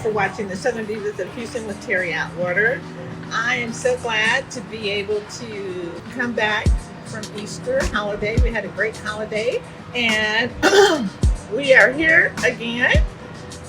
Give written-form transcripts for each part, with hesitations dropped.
for watching the Southern Divas of Houston with Terry Atwater. I am so glad to be able to come back from Easter holiday. We had a great holiday, and we are here again,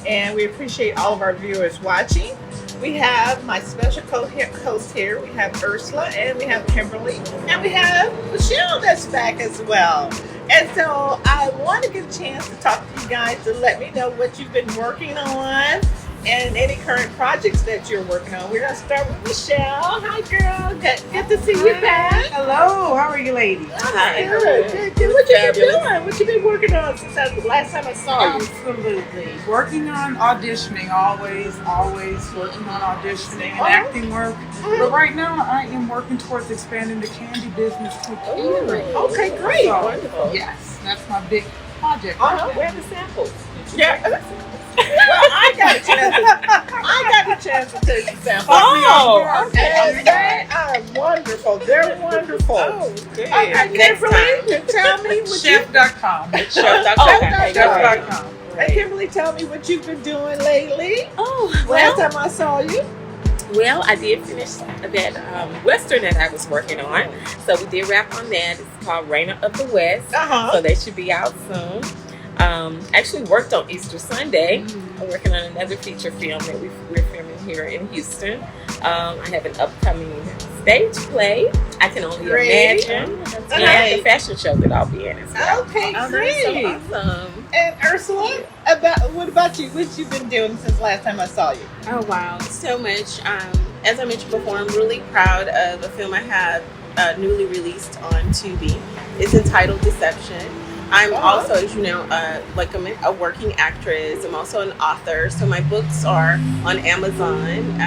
and we appreciate all of our viewers watching. We have my special co-host here. We have Ursula, and we have Kimberly, and we have Michelle that's back as well. And so I want to get a chance to talk to you guys to let me know what you've been working on and any current projects that you're working on. We're going to start with Michelle. Hi, girl. Good to see you back. Hello. How are you, ladies? Hi. Good. What you been doing? What you been working on since the last time I saw you? Absolutely. Working on auditioning. Always working on auditioning and acting work. But right now, I am working towards expanding the candy business to catering. Okay, great. So, wonderful. Yes, that's my big project. Where are the samples? Yeah. Well, I got a chance to take the samples. Oh, and they are wonderful. They're wonderful. Oh, good. Kimberly, tell me what Chef.com. Chef.com. And Kimberly, tell me what you've been doing lately. Last time I saw you. Well, I did finish that Western that I was working on. So we did wrap on that. It's called Raina of the West. So they should be out soon. Actually worked on Easter Sunday. I'm working on another feature film that we're filming here in Houston. I have an upcoming stage play, I Can Only Imagine, and the fashion show that I'll be in as well. Okay, great. Awesome. And Ursula, what about you? What you been doing since last time I saw you? Oh, wow. So much. As I mentioned before, I'm really proud of a film I have newly released on Tubi. It's entitled Deception. I'm also, as you know, like I'm a working actress. I'm also an author. So my books are on Amazon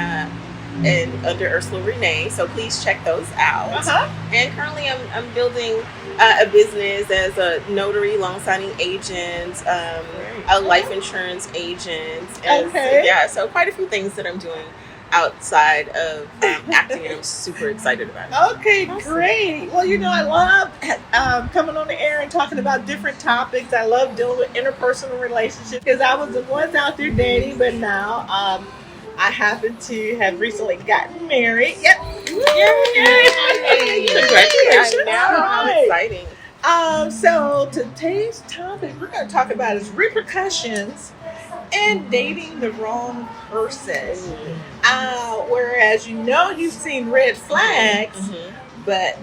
and under Ursula Renee. So please check those out. And currently I'm building a business as a notary, loan signing agent, a life insurance agent. And so quite a few things that I'm doing outside of acting, and I'm super excited about it. Okay, great. Well, you know, I love coming on the air and talking about different topics. I love dealing with interpersonal relationships because I was the ones out there dating, but now I happen to have recently gotten married. Yep. Yay! Congratulations. How exciting. So today's topic we're going to talk about is repercussions and dating the wrong person. Whereas you've seen red flags, but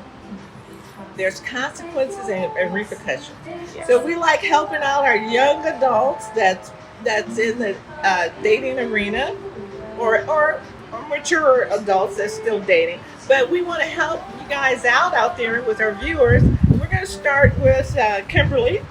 there's consequences and repercussions. Yes. So we like helping out our young adults that's in the dating arena, or mature adults that's still dating. But we want to help you guys out there with our viewers. We're going to start with Kimberly.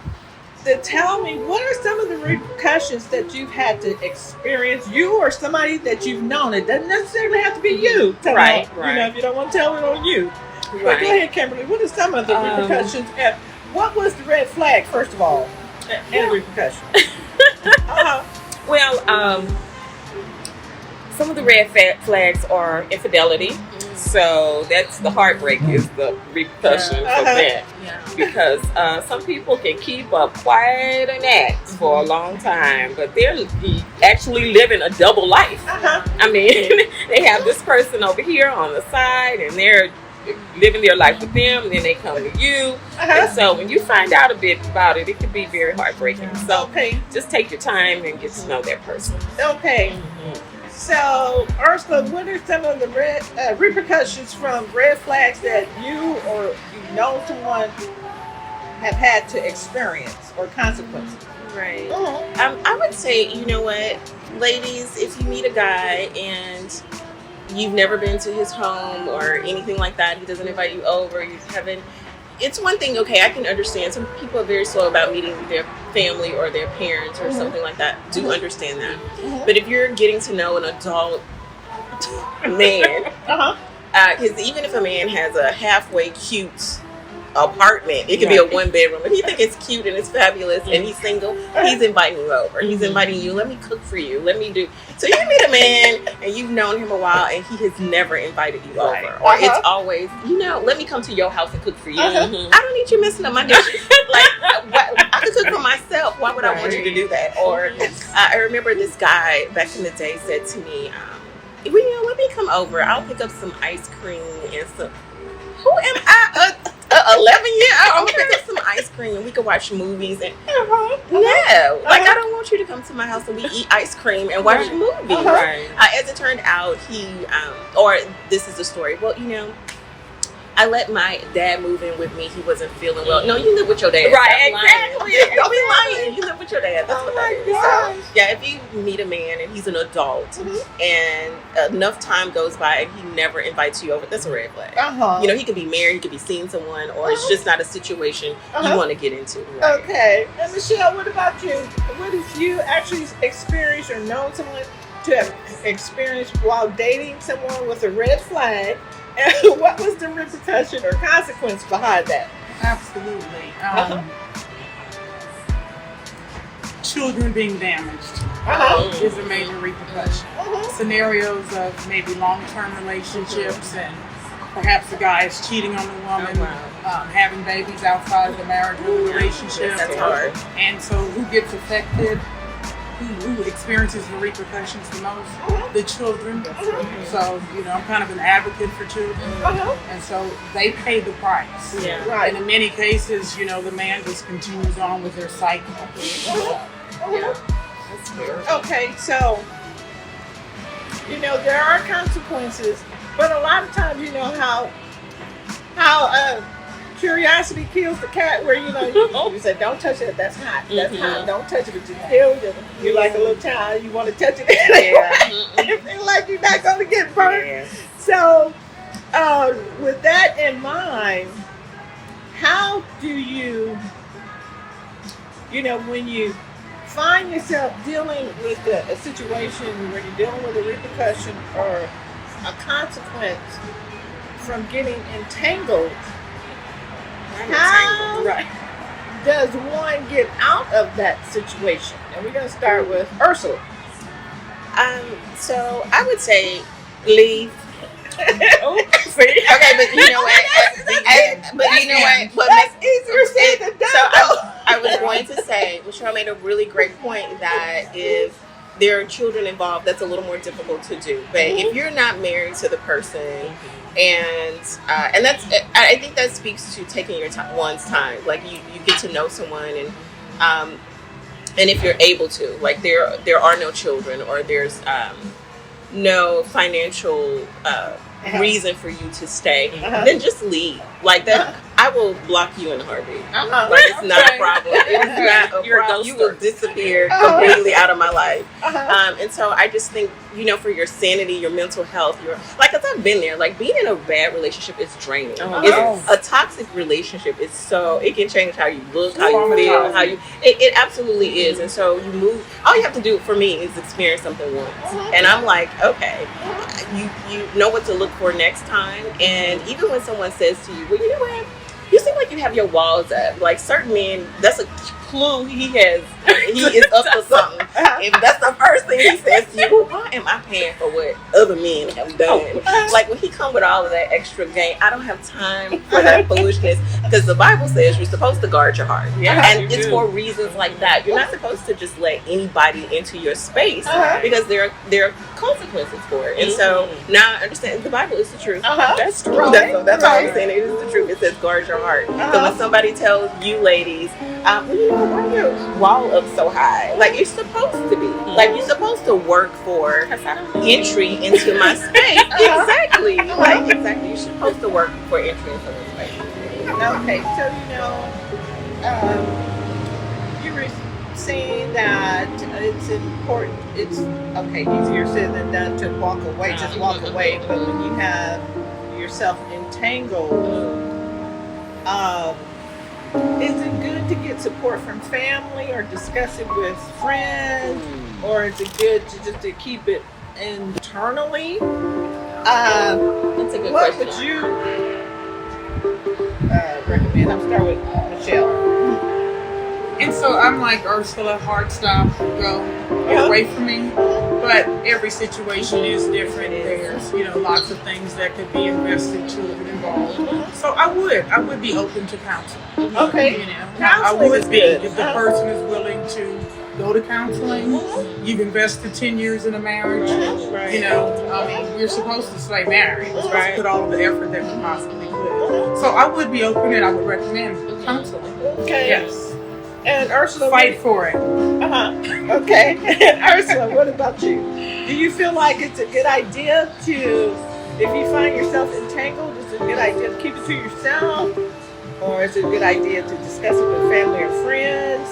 To tell me, what are some of the repercussions that you've had to experience, you or somebody that you've known? It doesn't necessarily have to be you. Right. You know, if you don't want to tell it on you. But go ahead, Kimberly. What are some of the repercussions? And what was the red flag, first of all, and repercussion? Well, some of the red flags are infidelity. So that's the heartbreak is the repercussion of that. Because some people can keep up quite an act for a long time, but they're actually living a double life. I mean, they have this person over here on the side, and they're living their life with them, and then they come to you. And so when you find out a bit about it, it can be very heartbreaking. So just take your time and get to know that person. So, Ursula, what are some of the repercussions from red flags that you or you know someone have had to experience or consequences? Right. I would say, you know what, ladies, if you meet a guy and you've never been to his home or anything like that, he doesn't invite you over, you haven't, it's one thing, okay, I can understand. Some people are very slow about meeting their family or their parents or something like that. Do understand that. But if you're getting to know an adult man, because even if a man has a halfway cute apartment, it could be a one bedroom. If you think it's cute and it's fabulous and he's single, he's inviting you over. He's inviting you, let me cook for you, let me do. So you meet a man and you've known him a while and he has never invited you over. Or it's always, let me come to your house and cook for you. I don't need you messing up my dishes. Like, I have to cook for myself. Why would I want you to do that? Or I remember this guy back in the day said to me, well, let me come over. I'll pick up some ice cream and some. Who am I? 11-year-old? I'm gonna pick up some ice cream and we can watch movies. And no, like I don't want you to come to my house and we eat ice cream and watch movies. Right. As it turned out, or this is the story. Well, I let my dad move in with me. He wasn't feeling well. No, you live with your dad. Right, Stop exactly. lying. Don't be lying. You live with your dad. That's what that is. So, yeah, if you meet a man and he's an adult and enough time goes by and he never invites you over, that's a red flag. He could be married, he could be seeing someone, or it's just not a situation you want to get into. Right? Okay. And Michelle, what about you? What have you actually experienced or known someone to have experienced while dating someone with a red flag? And what was the repercussion or consequence behind that? Absolutely. Children being damaged is a major repercussion. Scenarios of maybe long-term relationships and perhaps the guy is cheating on the woman, having babies outside of the marriage or the relationship. That's hard. And so who gets affected? Who experiences the repercussions the most? The children. So, I'm kind of an advocate for children. And so they pay the price. Yeah. Right. And in many cases, the man just continues on with their cycle. That's fair. Okay, so, there are consequences, but a lot of times, how curiosity kills the cat, where you say, don't touch it, that's hot, hot, don't touch it, but you feel you're like a little child, you want to touch it anyway. You feel like you're not going to get burnt. Yeah. So with that in mind, how do you, when you find yourself dealing with a situation where you're dealing with a repercussion or a consequence from getting entangled, how does one get out of that situation? And we're going to start with Ursula. So I would say leave. Okay, but you know what? That's easier said than done. So I was going to say, Michelle made a really great point that if there are children involved, that's a little more difficult to do. But if you're not married to the person, and that's, I think that speaks to taking your time, one's time. Like you get to know someone, and if you're able to, like there are no children, or there's no financial reason for you to stay, then just leave. Like that, I will block you in a heartbeat. Like it's not a problem. It's not a problem. You will disappear completely out of my life. And so I just think, for your sanity, your mental health, cause I've been there. Like being in a bad relationship is draining. It's a toxic relationship. It can change how you look, how you feel, it absolutely is. And so you move. All you have to do for me is experience something once, and I'm like, okay, you know what to look for next time. And even when someone says to you, well, you know what? You seem like you have your walls up. Like certain men, that's a clue he is up to something. If that's the first thing he says to you, well, why am I paying for what other men have done? Like when he come with all of that extra game, I don't have time for that foolishness, because the Bible says you're supposed to guard your heart. And it's for reasons like that. You're not supposed to just let anybody into your space, because there are consequences for it. And so now I understand the Bible is the truth. That's true. That's all I'm saying. It is the truth. It says guard your heart. So when somebody tells you ladies, why your wall up so high? Like you're supposed to be. Like you're supposed to work for entry into my space. Exactly. Like exactly. You're supposed to work for entry into my space. Okay, so you were saying that it's important. It's easier said than done to walk away. Just walk away. But when you have yourself entangled, is it good to get support from family or discuss it with friends, or is it good to keep it internally? That's a good question. What would you recommend? I'll start with Michelle. And so I'm like Ursula, hard stop, go, get away from me. But every situation is different. There's, lots of things that could be invested, children involved. So I would be open to counseling. Okay. I Counseling would is be good. if the person is willing to go to counseling. You've invested 10 years in a marriage. Right. We're supposed to stay married. We're supposed to put all of the effort that we possibly could. So I would be open, and I would recommend counseling. Okay. Yes. And Ursula, Fight for it. Okay. And Ursula, what about you? Do you feel like it's a good idea to, if you find yourself entangled, is it a good idea to keep it to yourself? Or is it a good idea to discuss it with family or friends?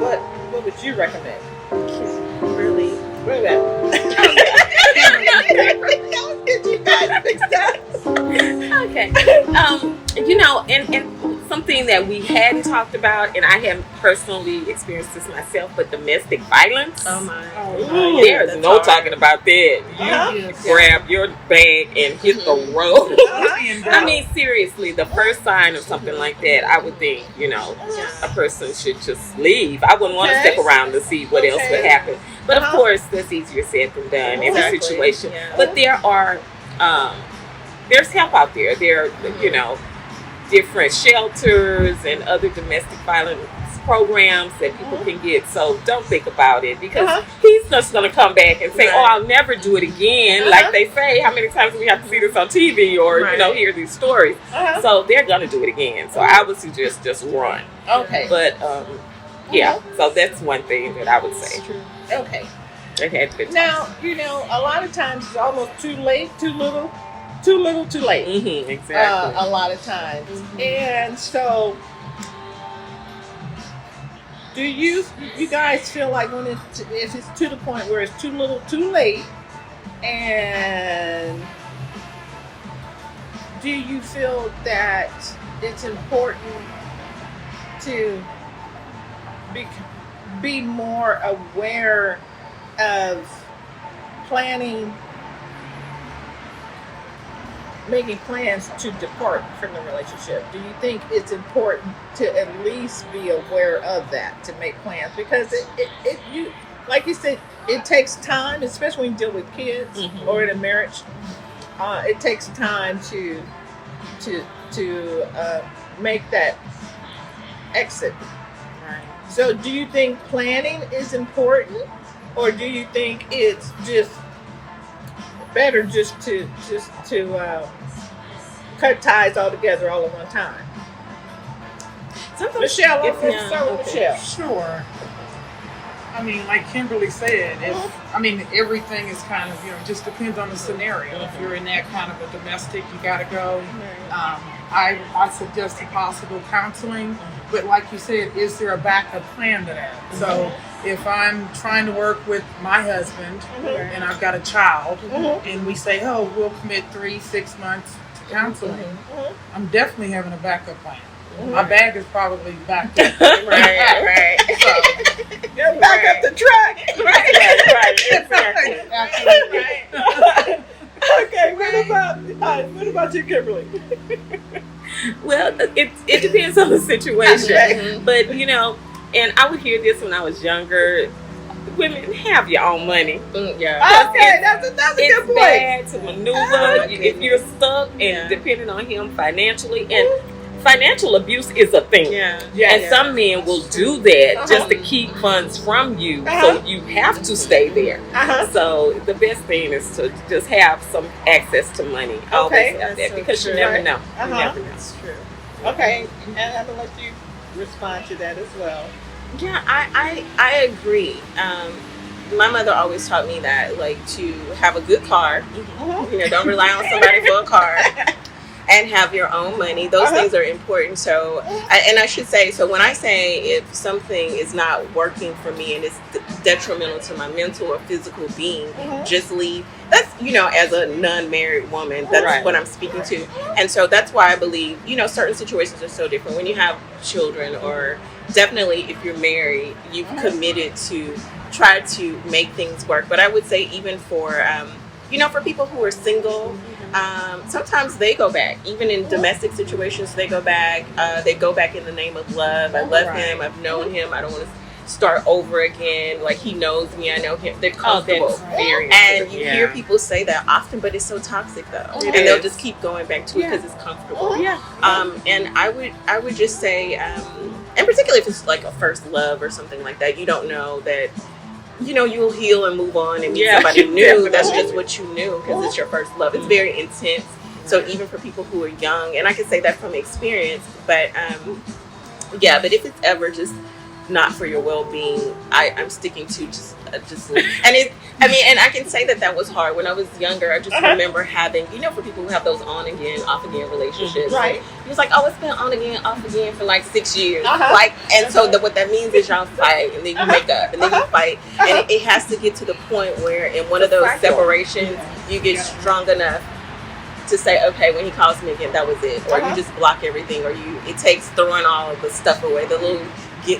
What would you recommend? Really? What about that? Get you guys fixed up. Okay. And something that we hadn't talked about, and I haven't personally experienced this myself, but domestic violence. Oh my. There's no hard. talking about that. You grab your bag and hit the road. I mean, seriously, the first sign of something like that, I would think, a person should just leave. I wouldn't want to stick around to see what else would happen. But of course, that's easier said than done. Every situation. Yeah. But there are, there's help out there. There are, different shelters and other domestic violence programs that people can get. So don't think about it, because he's just going to come back and say, "Oh, I'll never do it again." Like they say, how many times do we have to see this on TV or hear these stories? So they're going to do it again. So I would suggest just run. Okay. But so that's one thing that I would say. Okay. Okay. Good. Now, a lot of times it's almost too late, too little, too late. Exactly. A lot of times. And so, do you guys feel like if it's to the point where it's too little, too late, and do you feel that it's important to be more aware of making plans to depart from the relationship? Do you think it's important to at least be aware of that, to make plans? Because you like you said, it takes time, especially when you deal with kids or in a marriage. It takes time to make that exit. Right. So, do you think planning is important, or do you think it's just better just to cut ties altogether all at one time? Sometimes Michelle, let's start with Michelle. Sure. I mean, like Kimberly said, everything is kind of, just depends on the scenario. If you're in that kind of a domestic, you got to go. I suggest possible counseling, but like you said, is there a backup plan to that? So if I'm trying to work with my husband and I've got a child and we say, oh, we'll commit 3-6 months to counseling, I'm definitely having a backup plan. My bag is probably backed up. Right. So, back up the truck. Right. Exactly. Absolutely. Okay, what about you, Kimberly? Well, it depends on the situation. But, and I would hear this when I was younger. Women, have your own money. Okay, that's a good point. It's bad to maneuver if you're stuck and depending on him financially. And financial abuse is a thing. And some men will do that just to keep funds from you. So you have to stay there. So the best thing is to just have some access to money. Always have that, because you never know. You never know. That's true. Okay, and I'm going to let you respond to that as well. Yeah, I agree. My mother always taught me that, like, to have a good car. Don't rely on somebody for a car. And have your own money. Those things are important. So, I should say, so when I say if something is not working for me and it's detrimental to my mental or physical being, just leave. That's, as a non-married woman, that's what I'm speaking to. And so that's why I believe, certain situations are so different. When you have children, or definitely if you're married, you've committed to try to make things work. But I would say even for, for people who are single, Sometimes they go back, even in domestic situations. They go back. They go back in the name of love. I love him. I've known him. I don't want to start over again. Like, he knows me. I know him. They're comfortable. And you hear people say that often, but it's so toxic though, and they'll just keep going back to it because it's comfortable. And I would just say, and particularly if it's like a first love or something like that, you don't know that. You'll heal and move on and meet somebody new. That's just what you knew because it's your first love. It's very intense. So even for people who are young, and I can say that from experience, but but if it's ever just not for your well-being, I'm sticking to just and I can say that was hard when I was younger. I just remember having, for people who have those on again, off again relationships. Right. He was like, oh, it's been on again, off again for like 6 years. So what that means is y'all fight and then you make up and then you fight. And it has to get to the point where in one of those separations, you get strong enough to say, okay, when he calls me again, that was it. Or you just block everything, or it takes throwing all of the stuff away,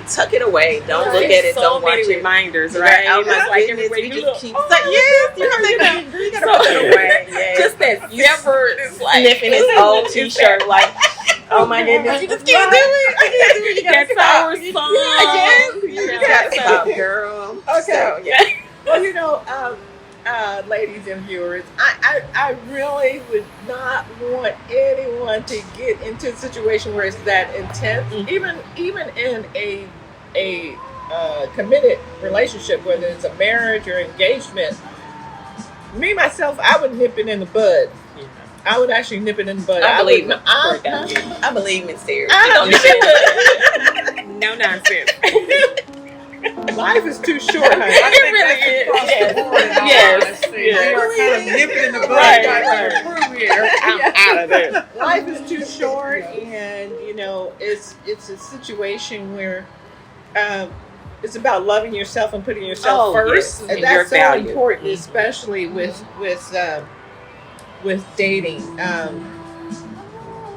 tuck it away. Don't look at it. Don't watch it. Reminders, right? Oh my like everywhere you just keep saying, you gotta put it away. Yes. Just that never sniffing his old t-shirt, like, oh my goodness, you just can't do it. You gotta stop. You gotta stop, girl. Okay. Well, ladies and viewers, I really would not want anyone to get into a situation where it's that intense. Even in a committed relationship, whether it's a marriage or engagement. Me myself, I would nip it in the bud. I would actually nip it in the bud. I believe in serious. No nonsense. Life is too short, honey. It really is. Yes. We are kind of nipping in the bud. Right. Here. I'm out of this. Life is too short, and it's a situation where it's about loving yourself and putting yourself first. Yes. And that's so important, especially with dating.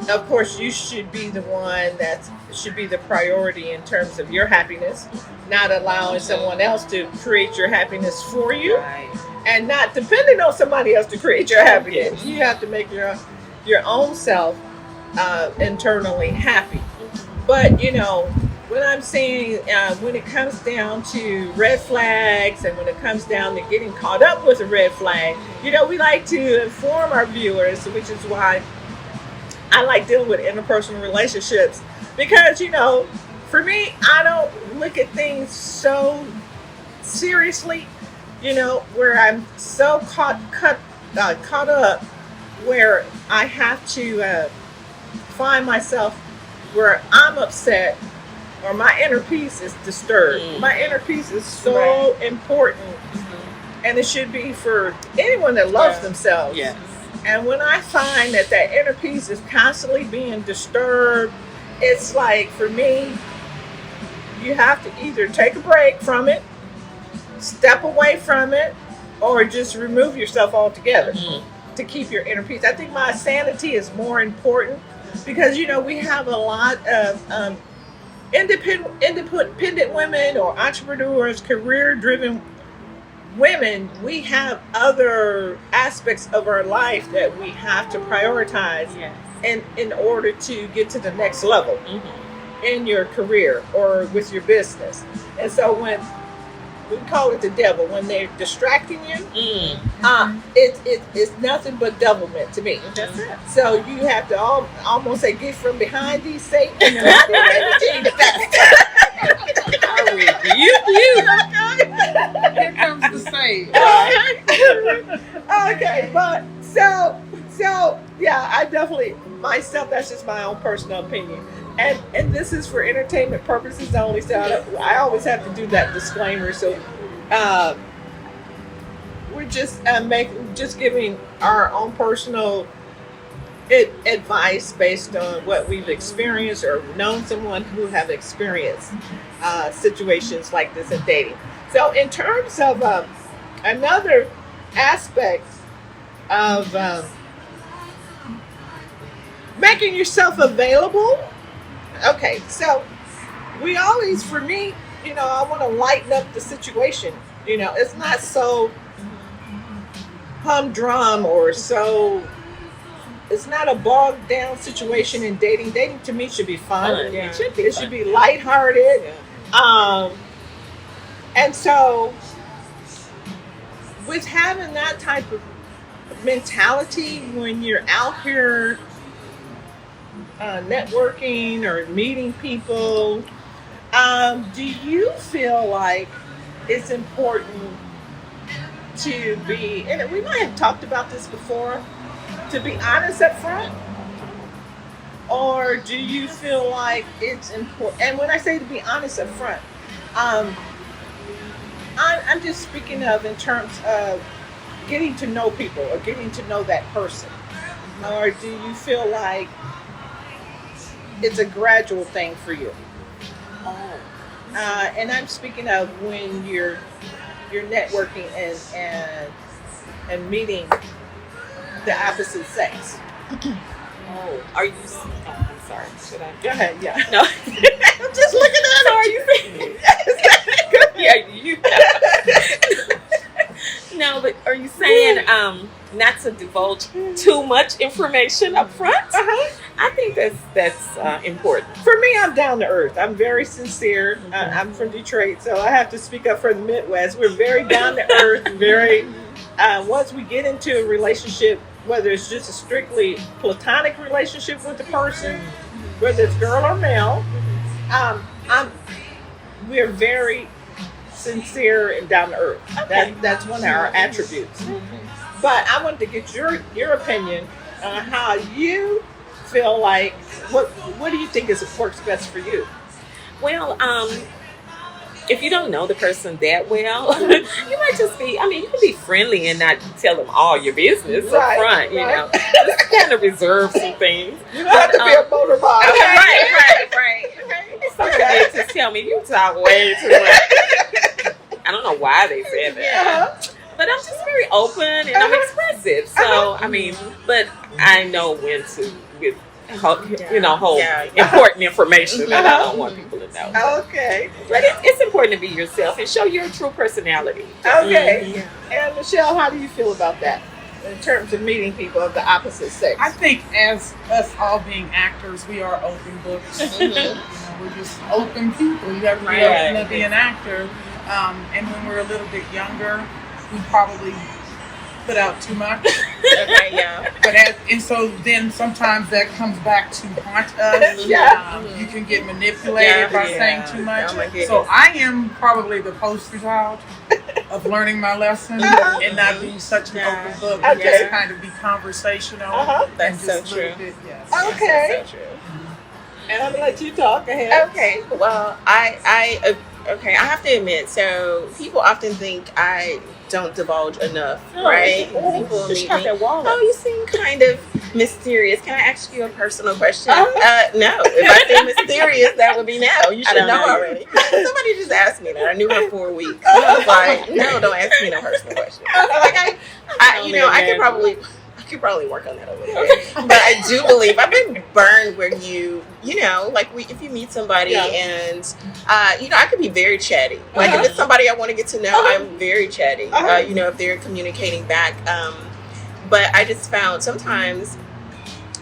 Of course, you should be the one that should be the priority in terms of your happiness, not allowing someone else to create your happiness for you, and not depending on somebody else to create your happiness. You have to make your own self internally happy. But when I'm saying when it comes down to red flags, and when it comes down to getting caught up with a red flag, we like to inform our viewers, which is why I like dealing with interpersonal relationships, because for me, I don't look at things so seriously, where I'm so caught up, where I have to find myself where I'm upset or my inner peace is disturbed. My inner peace is so important, and it should be for anyone that loves themselves. Yes. And when I find that inner peace is constantly being disturbed, it's like, for me, you have to either take a break from it, step away from it, or just remove yourself altogether to keep your inner peace. I think my sanity is more important because, we have a lot of independent women or entrepreneurs, career-driven women. We have other aspects of our life that we have to prioritize in order to get to the next level in your career or with your business. And so when we call it the devil, when they're distracting you, it's nothing but devilment to me. That's it. So you have to almost say, get from behind these Satan and everything the best. I rebuke you. Here comes the same. Okay, but so yeah, I definitely myself. That's just my own personal opinion, and this is for entertainment purposes only. So I always have to do that disclaimer. So we're just giving our own personal advice based on what we've experienced or known someone who have experienced situations like this in dating. So in terms of another aspect of making yourself available. Okay, so we always, for me, I want to lighten up the situation. It's not so humdrum or so it's not a bogged down situation in dating. Dating to me should be fun. Yeah. It should be lighthearted. And so, with having that type of mentality when you're out here networking or meeting people, do you feel like it's important to be, and we might have talked about this before, to be honest up front? Or do you feel like it's important? And when I say to be honest up front, I'm just speaking of in terms of getting to know people or getting to know that person. Or do you feel like it's a gradual thing for you? And I'm speaking of when you're networking and meeting the opposite sex. Are you? Oh, I'm sorry. Should I? Go ahead. Yeah. No. I'm just looking at So are you saying? Yeah, you. No, but are you saying not to divulge too much information up front? I think that's important. For me, I'm down to earth. I'm very sincere. I'm from Detroit, so I have to speak up for the Midwest. We're very down to earth. Very. Once we get into a relationship, whether it's just a strictly platonic relationship with the person, whether it's girl or male, we're very sincere and down to earth. Okay. That's one of our attributes. But I wanted to get your opinion on how you feel like, what do you think works best for you? Well, if you don't know the person that well, you might just be, you can be friendly and not tell them all your business up front, you know. Just kind of reserve some things. You don't have to be a motorbike. Right. Somebody did just tell me, you talk way too much. I don't know why they said that. But I'm just very open and I'm expressive. So, but I know when to hold important information that I don't want people to know. Okay. But it's important to be yourself and show your true personality. Okay. And Michelle, how do you feel about that in terms of meeting people of the opposite sex? I think as us all being actors, we are open books. We're just open people. You have to be open to be an actor. And when we're a little bit younger, we probably put out too much. And so then sometimes that comes back to haunt us. You can get manipulated by saying too much. So I am probably the poster child of learning my lesson and not being such an open book, but just kind of be conversational. That's so true. Okay. That's so true. And I'm gonna let you talk. Go ahead. Okay. Well, I have to admit. So people often think I don't divulge enough, right? People meet me. Oh, you seem kind of mysterious. Can I ask you a personal question? No. If I seem mysterious, that would be no. You should know already. Somebody just asked me that. I knew her for a week. I was like, no, don't ask me no personal question. Like I could probably work on that a little bit. But I do believe I've been burned where if you meet somebody and I could be very chatty. Like if it's somebody I want to get to know, I'm very chatty. If they're communicating back. But I just found sometimes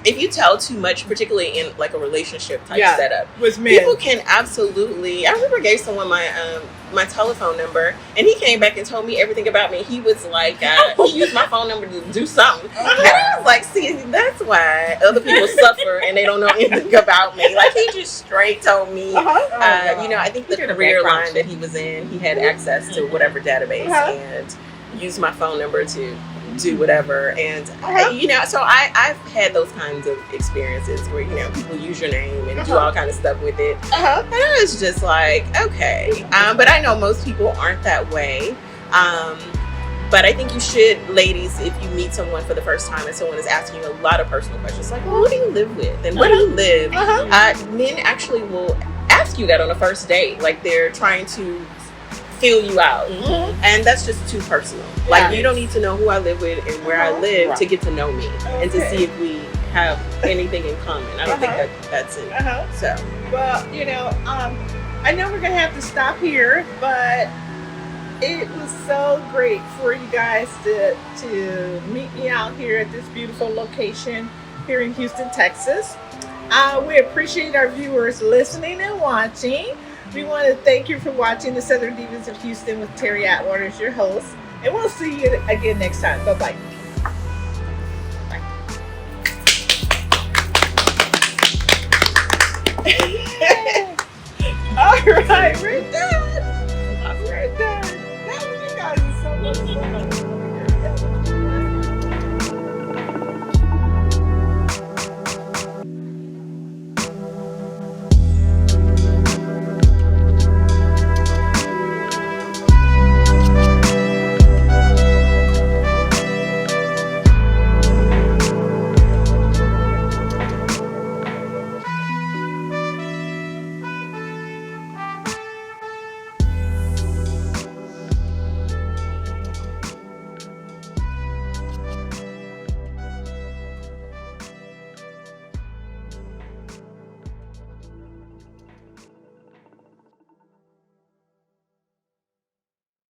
if you tell too much, particularly in like a relationship type setup, with men, people can absolutely. I remember gave someone my telephone number, and he came back and told me everything about me. He was like, he used my phone number to do something. And I was like, see, that's why other people suffer and they don't know anything about me. Like he just straight told me, I think the career line that he was in, he had access to whatever database and used my phone number to do whatever. And so I've had those kinds of experiences where people use your name and do all kind of stuff with it. And I was just like, okay, but I know most people aren't that way. But I think you should, ladies, if you meet someone for the first time and someone is asking you a lot of personal questions, like, well, who do you live with and where do you live? Men actually will ask you that on a first date, like they're trying to feel you out, and that's just too personal. Like you don't need to know who I live with and where I live to get to know me and to see if we have anything in common. I don't think that's it. So, well, I know we're gonna have to stop here, but it was so great for you guys to meet me out here at this beautiful location here in Houston, Texas. We appreciate our viewers listening and watching. We want to thank you for watching the Southern Divas of Houston with Terry Atwater as your host. And we'll see you again next time. Bye-bye. All right, we're done.